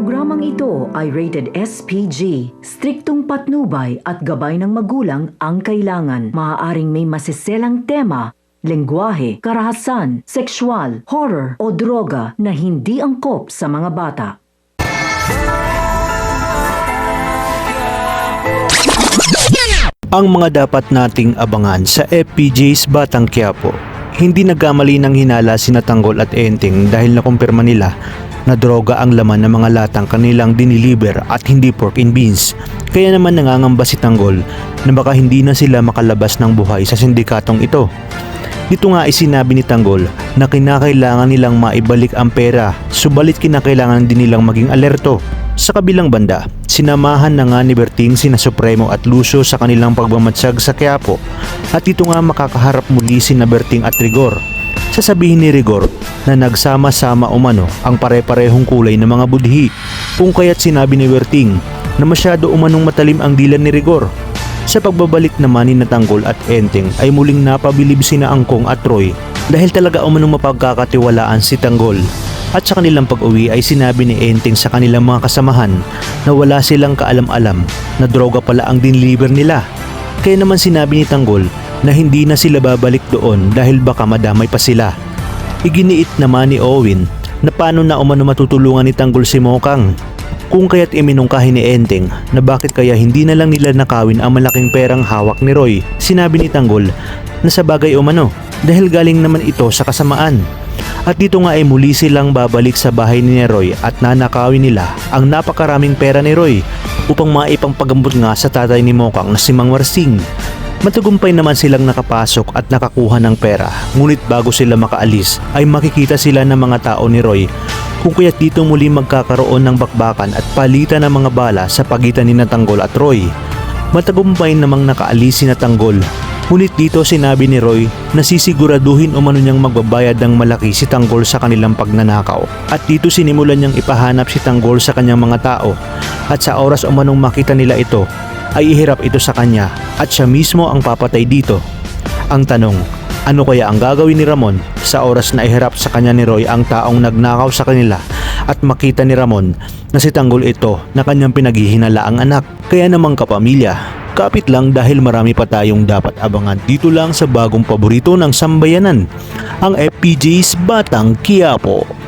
Programang ito ay rated SPG. Striktong patnubay at gabay ng magulang ang kailangan. Maaaring may masiselang tema, lengguwahe, karahasan, sexual, horror o droga na hindi angkop sa mga bata. Ang mga dapat nating abangan sa FPJ's Batang Quiapo. Hindi nagkamali ng hinala sina Tanggol at Enteng dahil nakumpirma nila na droga ang laman ng mga latang kanilang diniliber at hindi pork and beans. Kaya naman nangangamba si Tanggol na baka hindi na sila makalabas ng buhay sa sindikatong ito. Dito nga ay sinabi ni Tanggol na kinakailangan nilang maibalik ang pera, subalit kinakailangan din nilang maging alerto. Sa kabilang banda, sinamahan na nga ni Berting sina Supremo at Lucio sa kanilang pagmamatsag sa Quiapo at dito nga makakaharap muli sina Berting at Rigor. Sasabihin ni Rigor na nagsama-sama umano ang pare-parehong kulay ng mga budhi, kung kaya't sinabi ni Berting na masyado umanong matalim ang dila ni Rigor. Sa pagbabalik naman ni Tanggol at Enteng ay muling napabilib sina Angkong at Roy dahil talaga umanong mapagkakatiwalaan si Tanggol. At sa kanilang pag-uwi ay sinabi ni Enteng sa kanilang mga kasamahan na wala silang kaalam-alam na droga pala ang diniliver nila. Kaya naman sinabi ni Tanggol na hindi na sila babalik doon dahil baka madamay pa sila. Iginiit naman ni Owen na paano na umano matutulungan ni Tanggol si Mokang. Kung kaya't iminungkahi ni Enteng na bakit kaya hindi na lang nila nakawin ang malaking perang hawak ni Roy. Sinabi ni Tanggol na sa bagay umano dahil galing naman ito sa kasamaan. At dito nga ay muli silang babalik sa bahay ni Roy at nanakawin nila ang napakaraming pera ni Roy upang maipangpagambot nga sa tatay ni Mokang na si Mang Warsing. Matagumpay naman silang nakapasok at nakakuha ng pera, ngunit bago sila makaalis ay makikita sila ng mga tao ni Roy, kung kaya't dito muli magkakaroon ng bakbakan at palitan ng mga bala sa pagitan ni Tanggol at Roy. Matagumpay namang nakaalis si Tanggol, ngunit dito sinabi ni Roy na sisiguraduhin umano niyang magbabayad ng malaki si Tanggol sa kanilang pagnanakaw. At dito sinimulan niyang ipahanap si Tanggol sa kanyang mga tao at sa oras umanong makita nila ito ay ihirap ito sa kanya at siya mismo ang papatay dito. Ang tanong, ano kaya ang gagawin ni Ramon sa oras na ihirap sa kanya ni Roy ang taong nagnakaw sa kanila at makita ni Ramon na si Tanggol ito na kanyang pinaghihinalaang anak? Kaya namang kapamilya, kapit lang dahil marami pa tayong dapat abangan dito lang sa bagong paborito ng sambayanan, ang FPJ's Batang Quiapo.